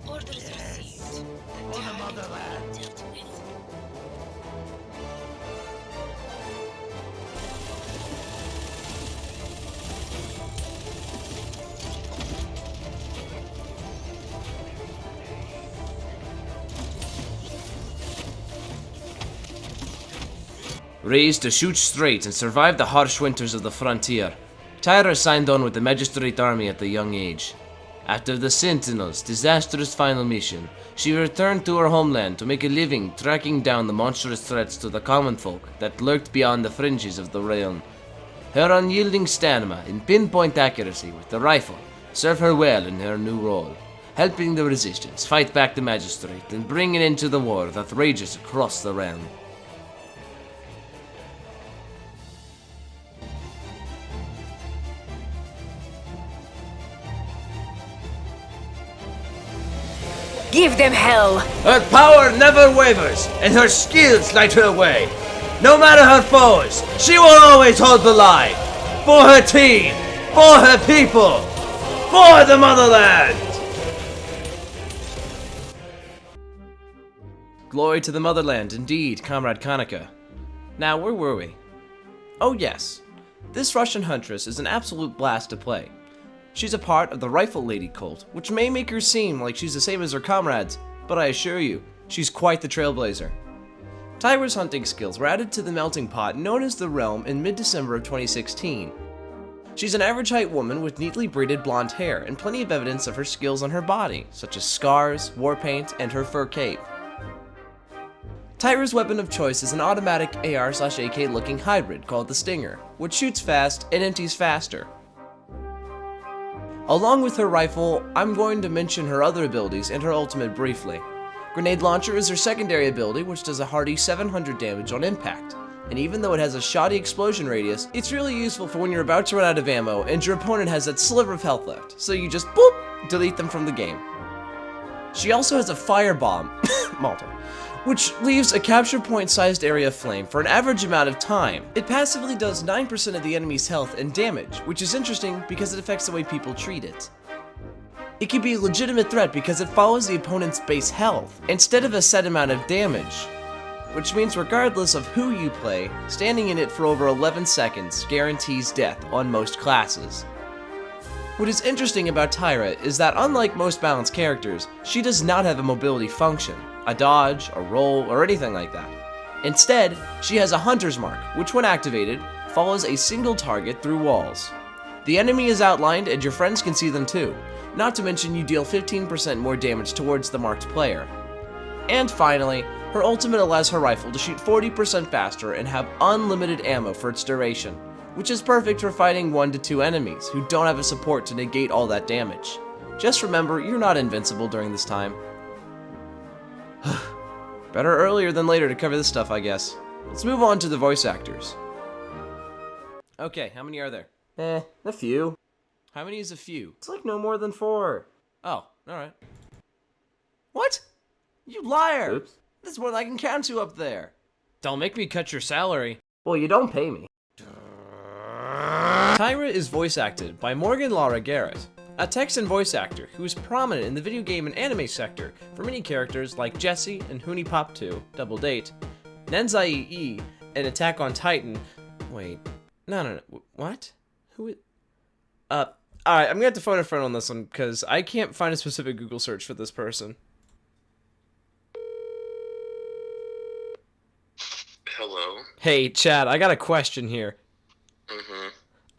Orders received. The target dealt with. Raised to shoot straight and survive the harsh winters of the frontier, Tyra signed on with the Magistrate Army at a young age. After the Sentinel's disastrous final mission, she returned to her homeland to make a living tracking down the monstrous threats to the common folk that lurked beyond the fringes of the realm. Her unyielding stamina and pinpoint accuracy with the rifle serve her well in her new role, helping the resistance fight back the Magistrate and bring an end to the war that rages across the realm. Give them hell! Her power never wavers, and her skills light her way. No matter her foes, she will always hold the line. For her team, for her people, for the motherland! Glory to the motherland, indeed, Comrade Konica. Now, where were we? Oh yes, this Russian huntress is an absolute blast to play. She's a part of the RifleLadyCult, which may make her seem like she's the same as her comrades, but I assure you, she's quite the trailblazer. Tyra's hunting skills were added to the melting pot known as the Realm in mid-December of 2016. She's an average height woman with neatly braided blonde hair and plenty of evidence of her skills on her body, such as scars, war paint, and her fur cape. Tyra's weapon of choice is an automatic AR/AK looking hybrid called the Stinger, which shoots fast and empties faster. Along with her rifle, I'm going to mention her other abilities and her ultimate briefly. Grenade Launcher is her secondary ability, which does a hearty 700 damage on impact. And even though it has a shoddy explosion radius, it's really useful for when you're about to run out of ammo and your opponent has that sliver of health left, so you just boop, delete them from the game. She also has a Firebomb, Malta, which leaves a capture point sized area of flame for an average amount of time. It passively does 9% of the enemy's health and damage, which is interesting because it affects the way people treat it. It can be a legitimate threat because it follows the opponent's base health, instead of a set amount of damage, which means regardless of who you play, standing in it for over 11 seconds guarantees death on most classes. What is interesting about Tyra is that unlike most balanced characters, she does not have a mobility function, a dodge, a roll, or anything like that. Instead, she has a Hunter's Mark, which when activated, follows a single target through walls. The enemy is outlined and your friends can see them too, not to mention you deal 15% more damage towards the marked player. And finally, her ultimate allows her rifle to shoot 40% faster and have unlimited ammo for its duration, which is perfect for fighting 1 to 2 enemies who don't have a support to negate all that damage. Just remember, you're not invincible during this time. Better earlier than later to cover this stuff, I guess. Let's move on to the voice actors. Okay, how many are there? A few. How many is a few? It's like no more than 4. Oh, alright. What? You liar! Oops. That's more than I can count to up there. Don't make me cut your salary. Well, you don't pay me. Tyra is voice acted by Morgan Lara Garrett, a Texan voice actor who is prominent in the video game and anime sector for many characters like Jessie and Huni Pop 2, Double Date, Nenzai E, and Attack on Titan. Wait, no, what? Who is... Alright, I'm gonna have to phone a friend on this one, because I can't find a specific Google search for this person. Hello? Hey, Chad, I got a question here. Mm-hmm.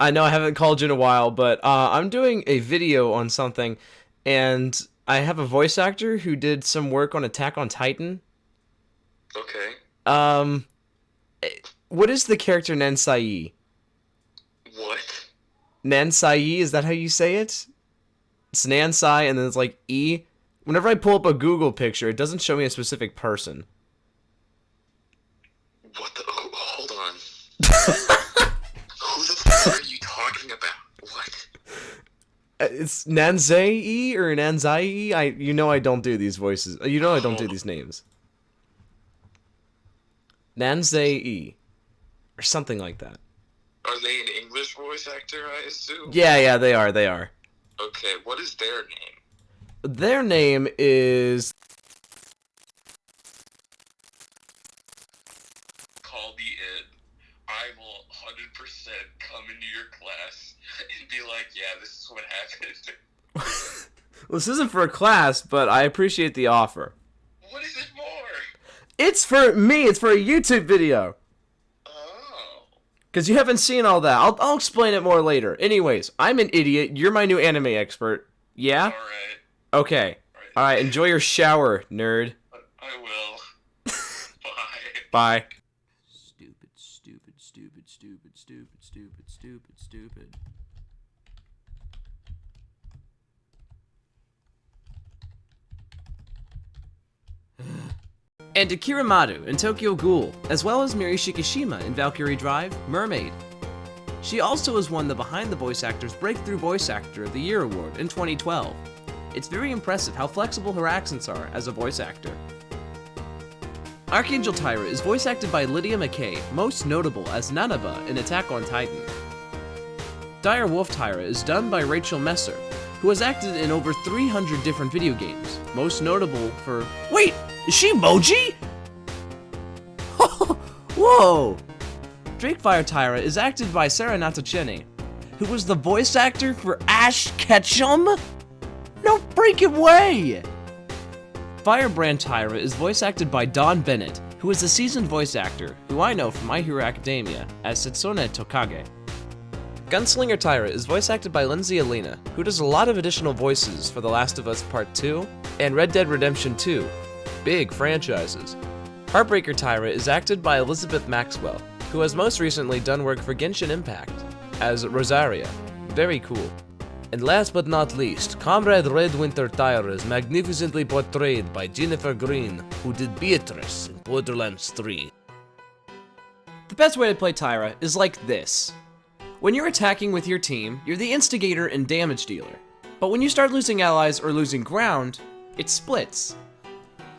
I know I haven't called you in a while, but I'm doing a video on something, and I have a voice actor who did some work on Attack on Titan. Okay. What is the character Nensai? What? Nansai, is that how you say it? It's Nansai, and then it's like E. Whenever I pull up a Google picture, it doesn't show me a specific person. What the? Oh, hold on. Who the fuck are you talking about? What? It's Nanzai or Nanzai. You know I don't do these voices. You know I don't do these names. Nanzai or something like that. Are they an English voice actor, I assume? Yeah, they are. Okay, what is their name? Their name is... Call me in. I will 100% come into your class and be like, yeah, this is what happened. Well, this isn't for a class, but I appreciate the offer. What is it for? It's for me. It's for a YouTube video. Oh. Because you haven't seen all that. I'll explain it more later. Anyways, I'm an idiot. You're my new anime expert. Yeah? Alright. Okay. Alright, enjoy your shower, nerd. I will. Bye. Bye. Stupid, stupid, stupid, stupid, stupid, stupid, stupid, stupid. And Akira Madu in Tokyo Ghoul, as well as Miri Shikishima in Valkyrie Drive, Mermaid. She also has won the Behind the Voice Actors Breakthrough Voice Actor of the Year award in 2012. It's very impressive how flexible her accents are as a voice actor. Archangel Tyra is voice acted by Lydia McKay, most notable as Nanaba in Attack on Titan. Dire Wolf Tyra is done by Rachel Messer, who has acted in over 300 different video games, most notable for... Wait! Is she Moji? Whoa! Drakefire Tyra is acted by Sarah Natacheni, who was the voice actor for Ash Ketchum? No freaking way! Firebrand Tyra is voice acted by Don Bennett, who is a seasoned voice actor, who I know from My Hero Academia as Setsune Tokage. Gunslinger Tyra is voice acted by Lindsay Alina, who does a lot of additional voices for The Last of Us Part 2 and Red Dead Redemption 2. Big franchises. Heartbreaker Tyra is acted by Elizabeth Maxwell, who has most recently done work for Genshin Impact as Rosaria. Very cool. And last but not least, Comrade Redwinter Tyra is magnificently portrayed by Jennifer Green, who did Beatrice in Borderlands 3. The best way to play Tyra is like this. When you're attacking with your team, you're the instigator and damage dealer. But when you start losing allies or losing ground, it splits.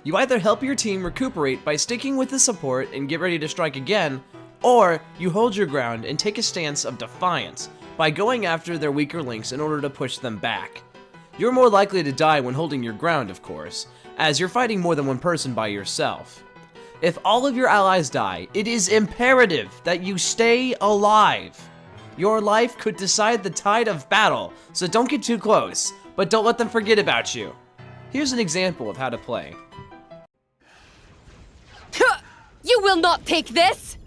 You either help your team recuperate by sticking with the support and get ready to strike again, or you hold your ground and take a stance of defiance by going after their weaker links in order to push them back. You're more likely to die when holding your ground, of course, as you're fighting more than one person by yourself. If all of your allies die, it is imperative that you stay alive. Your life could decide the tide of battle, so don't get too close, but don't let them forget about you. Here's an example of how to play. You will not take this!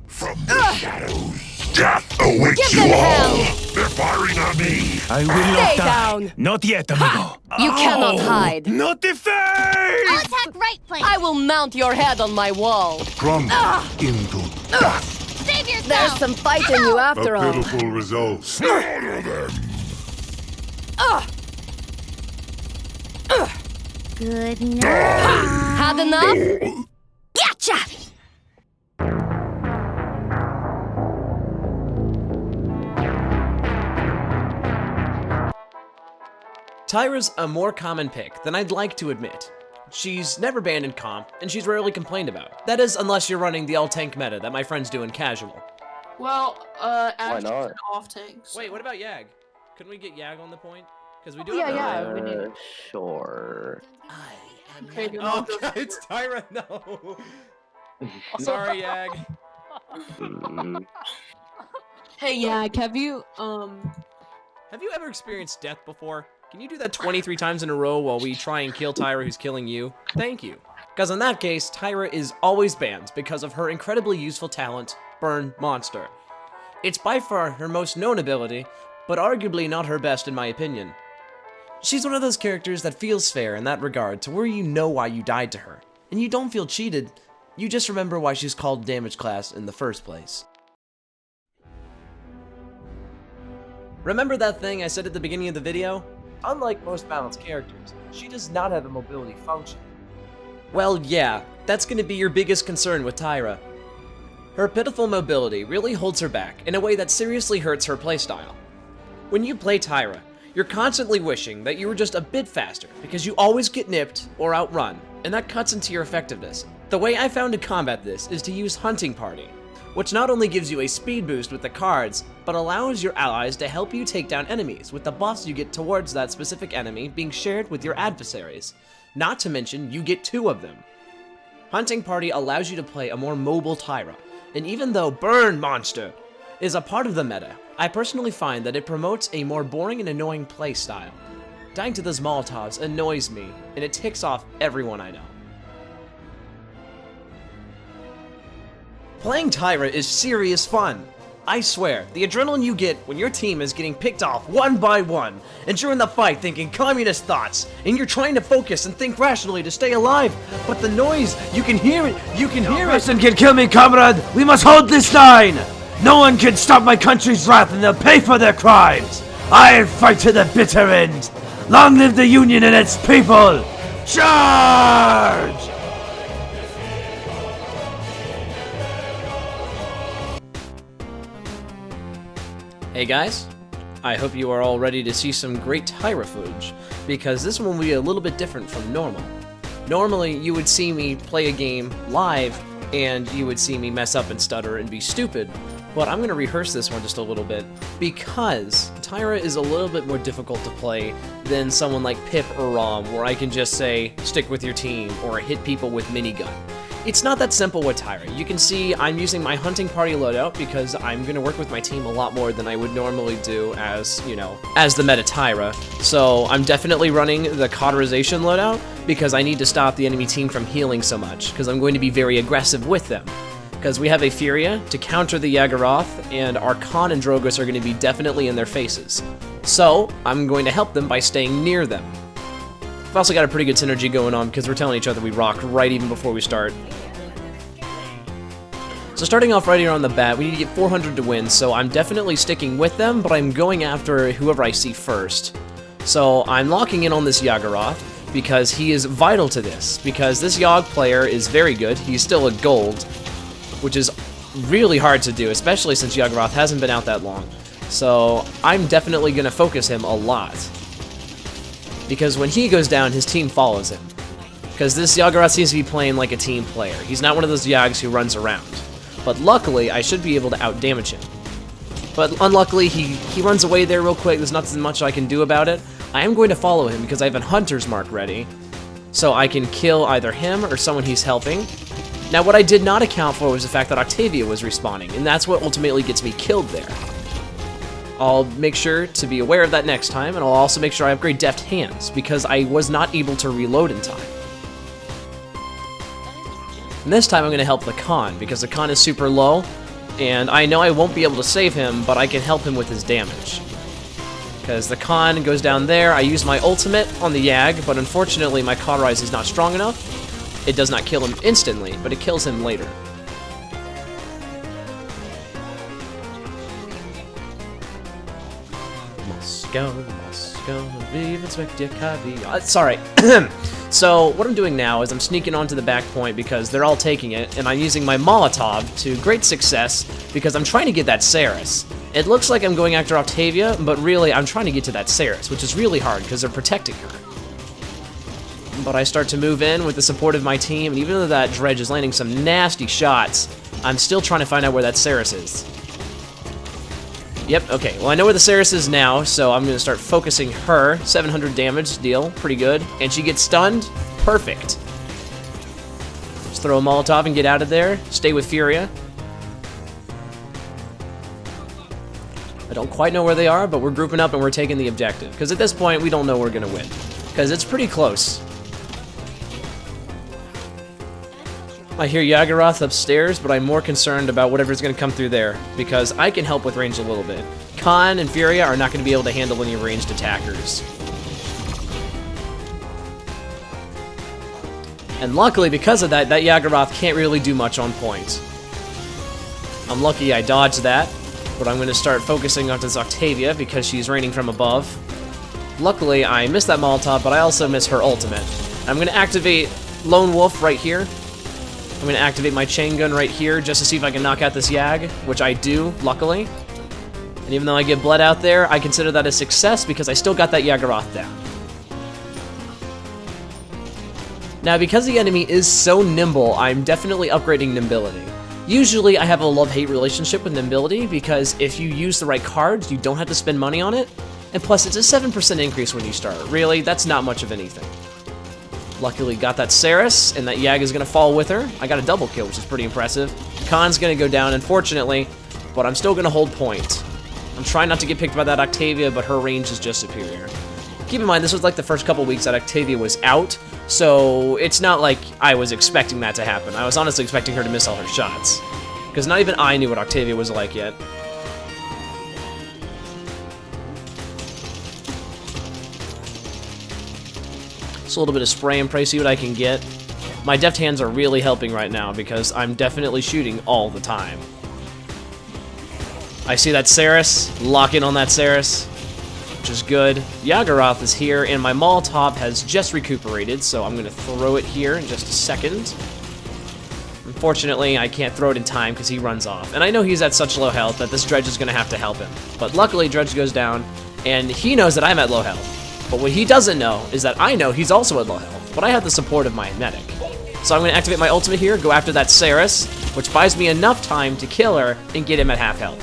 From the shadows, death awaits Give you them all! hell! They're firing on me! I will Stay not die. down! Not yet, amigo. You cannot hide. Not the face! I'll attack right flank. I will mount your head on my wall. Crumble into dust! Save yourself. There's some fight in you after all. pitiful result. Slaughter them! Good night. Had enough? Gotcha! Tyra's a more common pick than I'd like to admit. She's never banned in comp, and she's rarely complained about. That is, unless you're running the all-tank meta that my friends do in casual. Well, Ash is an off tank. So. Wait, what about Yag? Couldn't we get Yag on the point? Because we do Yeah, have yeah. We need Sure. okay, good Oh, luck. God, it's Tyra, no! Sorry, Yag. Hey, Yak, have you Have you ever experienced death before? Can you do that 23 times in a row while we try and kill Tyra who's killing you? Thank you. Because in that case, Tyra is always banned because of her incredibly useful talent, Burn Monster. It's by far her most known ability, but arguably not her best in my opinion. She's one of those characters that feels fair in that regard to where you know why you died to her, and you don't feel cheated, you just remember why she's called damage class in the first place. Remember that thing I said at the beginning of the video? Unlike most balanced characters, she does not have a mobility function. Well, yeah, that's gonna be your biggest concern with Tyra. Her pitiful mobility really holds her back in a way that seriously hurts her playstyle. When you play Tyra, you're constantly wishing that you were just a bit faster because you always get nipped or outrun, and that cuts into your effectiveness. The way I found to combat this is to use Hunting Party. which not only gives you a speed boost with the cards, but allows your allies to help you take down enemies, with the buffs you get towards that specific enemy being shared with your adversaries. Not to mention, you get 2 of them. Hunting Party allows you to play a more mobile Tyra, and even though Burn Monster is a part of the meta, I personally find that it promotes a more boring and annoying playstyle. Dying to those Molotovs annoys me, and it ticks off everyone I know. Playing Tyra is serious fun. I swear, the adrenaline you get when your team is getting picked off one by one, and you're in the fight thinking communist thoughts, and you're trying to focus and think rationally to stay alive, but the noise, you can hear it, No person can kill me, comrade! We must hold this line! No one can stop my country's wrath, and they'll pay for their crimes! I'll fight to the bitter end! Long live the Union and its people! Charge! Hey guys, I hope you are all ready to see some great Tyra footage, because this one will be a little bit different from normal. Normally, you would see me play a game live, and you would see me mess up and stutter and be stupid, but I'm going to rehearse this one just a little bit, because Tyra is a little bit more difficult to play than someone like Pip or Rom, where I can just say, stick with your team, or hit people with minigun. It's not that simple with Tyra. You can see I'm using my Hunting Party loadout because I'm going to work with my team a lot more than I would normally do as, as the meta Tyra. So I'm definitely running the cauterization loadout because I need to stop the enemy team from healing so much, because I'm going to be very aggressive with them. Because we have a Furia to counter the Yagharoth, and our Khan and Drogus are going to be definitely in their faces. So I'm going to help them by staying near them. We've also got a pretty good synergy going on because we're telling each other we rock right even before we start. So starting off right here on the bat, we need to get 400 to win, so I'm definitely sticking with them, but I'm going after whoever I see first. So I'm locking in on this Yagharoth because he is vital to this, because this Yogg player is very good. He's still a gold, which is really hard to do, especially since Yagharoth hasn't been out that long. So I'm definitely going to focus him a lot, because when he goes down, his team follows him. Because this Yagharoth seems to be playing like a team player. He's not one of those Yaggs who runs around. But luckily, I should be able to outdamage him. But unluckily, he runs away there real quick. There's not much I can do about it. I am going to follow him because I have a Hunter's Mark ready, so I can kill either him or someone he's helping. Now, what I did not account for was the fact that Octavia was respawning, and that's what ultimately gets me killed there. I'll make sure to be aware of that next time, and I'll also make sure I upgrade Deft Hands, because I was not able to reload in time. And this time I'm going to help the Khan, because the Khan is super low, and I know I won't be able to save him, but I can help him with his damage. Because the Khan goes down there, I use my ultimate on the Yagg, but unfortunately my Cauterize is not strong enough. It does not kill him instantly, but it kills him later. Moskau, vive Inspector Caviar. Sorry. So what I'm doing now is I'm sneaking onto the back point because they're all taking it, and I'm using my Molotov to great success because I'm trying to get that Ceres. It looks like I'm going after Octavia, but really I'm trying to get to that Ceres, which is really hard because they're protecting her. But I start to move in with the support of my team, and even though that Dredge is landing some nasty shots, I'm still trying to find out where that Ceres is. Yep, okay, well I know where the Ceres is now, so I'm going to start focusing her. 700 damage deal, pretty good. And she gets stunned, perfect. Just throw a Molotov and get out of there. Stay with Furia. I don't quite know where they are, but we're grouping up and we're taking the objective. Because at this point, we don't know we're going to win. Because it's pretty close. I hear Yagharoth upstairs, but I'm more concerned about whatever's going to come through there, because I can help with range a little bit. Khan and Furia are not going to be able to handle any ranged attackers. And luckily, because of that, that Yagharoth can't really do much on point. I'm lucky I dodged that, but I'm going to start focusing on this Octavia because she's raining from above. Luckily, I missed that Molotov, but I also missed her ultimate. I'm going to activate Lone Wolf right here. I'm going to activate my chain gun right here just to see if I can knock out this Yagg, which I do, luckily. And even though I get bled out there, I consider that a success because I still got that Yagharoth down. Now, because the enemy is so nimble, I'm definitely upgrading nimbility. Usually I have a love-hate relationship with the ability because if you use the right cards, you don't have to spend money on it. And plus, it's a 7% increase when you start. Really, that's not much of anything. Luckily got that Saris, and that Yag is going to fall with her. I got a double kill, which is pretty impressive. Khan's going to go down, unfortunately, but I'm still going to hold point. I'm trying not to get picked by that Octavia, but her range is just superior. Keep in mind, this was like the first couple weeks that Octavia was out, so it's not like I was expecting that to happen. I was honestly expecting her to miss all her shots, because not even I knew what Octavia was like yet. A little bit of spray and pray, see what I can get. My deft hands are really helping right now because I'm definitely shooting all the time. I see that Saris, lock in on that Saris, which is good. Yagurath is here, and my Molotov has just recuperated, so I'm going to throw it here in just a second. Unfortunately, I can't throw it in time because he runs off. And I know he's at such low health that this Dredge is going to have to help him. But luckily, Dredge goes down, and he knows that I'm at low health. But what he doesn't know is that I know he's also at low health, but I have the support of my medic. So I'm going to activate my ultimate here, go after that Saris, which buys me enough time to kill her and get him at half health.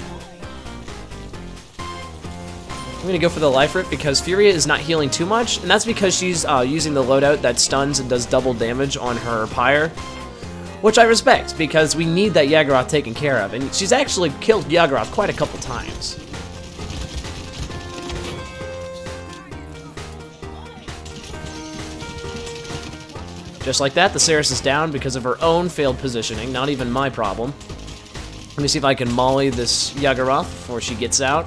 I'm going to go for the life rip because Furia is not healing too much, and that's because she's using the loadout that stuns and does double damage on her Pyre, which I respect because we need that Yagurath taken care of, and she's actually killed Yagurath quite a couple times. Just like that, the Saris is down because of her own failed positioning, not even my problem. Let me see if I can molly this Yagurath before she gets out.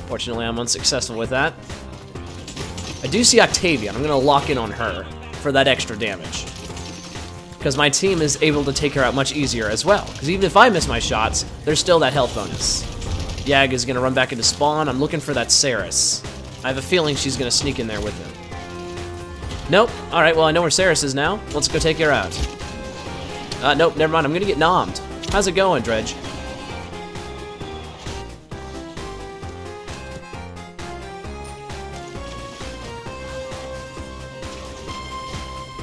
Fortunately, I'm unsuccessful with that. I do see Octavia, and I'm going to lock in on her for that extra damage. Because my team is able to take her out much easier as well. Because even if I miss my shots, there's still that health bonus. Yag is going to run back into spawn. I'm looking for that Saris. I have a feeling she's going to sneak in there with him. Nope. Alright, well, I know where Saris is now. Let's go take her out. Nope, never mind. I'm gonna get nommed. How's it going, Dredge?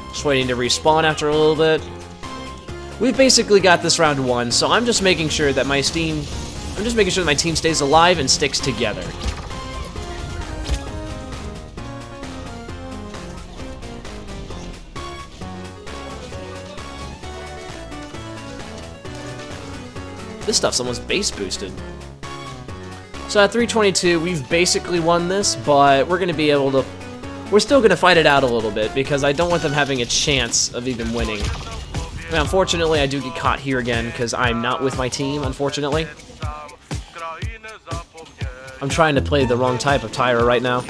Just waiting to respawn after a little bit. We've basically got this round won, so I'm just making sure that my team stays alive and sticks together. This stuff's almost base boosted. So at 322, we've basically won this, but we're still gonna fight it out a little bit because I don't want them having a chance of even winning. Now, unfortunately, I do get caught here again because I'm not with my team, unfortunately. I'm trying to play the wrong type of Tyra right now.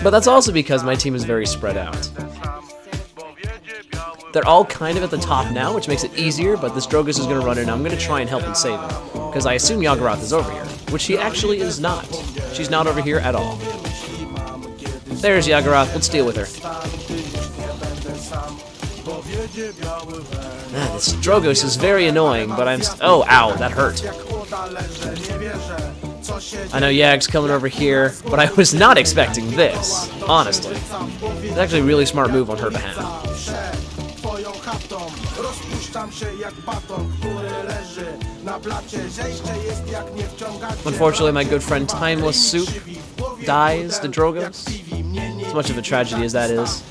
But that's also because my team is very spread out. They're all kind of at the top now, which makes it easier, but this Drogus is going to run in. I'm going to try and help and save him, because I assume Yagurath is over here, which she actually is not. She's not over here at all. There's Yagurath. Let's deal with her. This Drogus is very annoying, but oh, ow, that hurt. I know Yag's coming over here, but I was not expecting this, honestly. It's actually a really smart move on her behalf. Unfortunately, my good friend Timeless Soup dies to Drogus. As much of a tragedy as that is.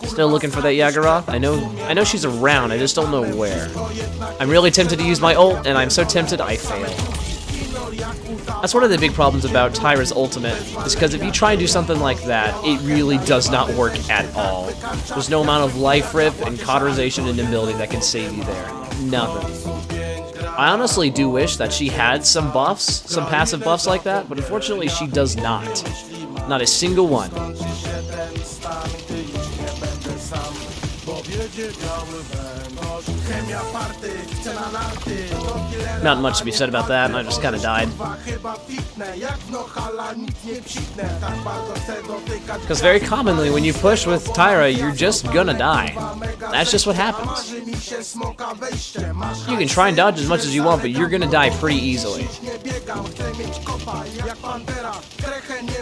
Still looking for that Yagurath. I know she's around, I just don't know where. I'm really tempted to use my ult, and I'm so tempted I fail. That's one of the big problems about Tyra's ultimate, is because if you try and do something like that, it really does not work at all. There's no amount of life rip and cauterization and ability that can save you there. Nothing. I honestly do wish that she had some buffs, some passive buffs like that, but unfortunately she does not. Not a single one. Not much to be said about that, and I just kind of died. Because very commonly, when you push with Tyra, you're just gonna die. That's just what happens. You can try and dodge as much as you want, but you're gonna die pretty easily.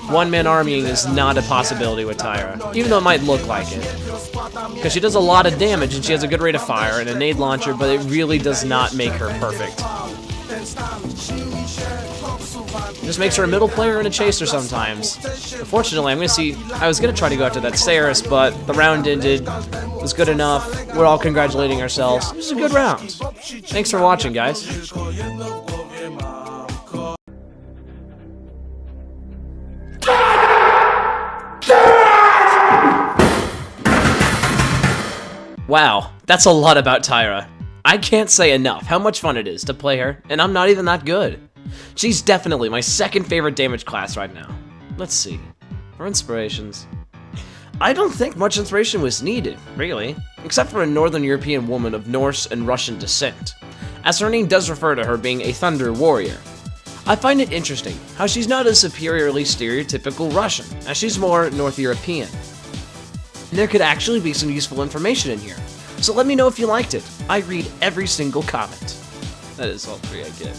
One-man armying is not a possibility with Tyra, even though it might look like it. Because she does a lot of damage and she has a good rate of fire and a nade launcher, but it really does not make her perfect. It just makes her a middle player and a chaser sometimes. Unfortunately, I was gonna try to go after that Saris, but the round ended. It was good enough. We're all congratulating ourselves. It was a good round. Thanks for watching, guys. Wow, that's a lot about Tyra. I can't say enough how much fun it is to play her, and I'm not even that good. She's definitely my second favorite damage class right now. Let's see. For inspirations. I don't think much inspiration was needed, really, except for a Northern European woman of Norse and Russian descent, as her name does refer to her being a Thunder Warrior. I find it interesting how she's not as superiorly stereotypical Russian, as she's more North European. There could actually be some useful information in here, so let me know if you liked it. I read every single comment. That is all three I get.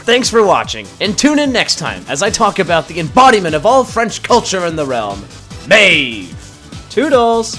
Thanks for watching, and tune in next time as I talk about the embodiment of all French culture in the realm, Maeve! Toodles!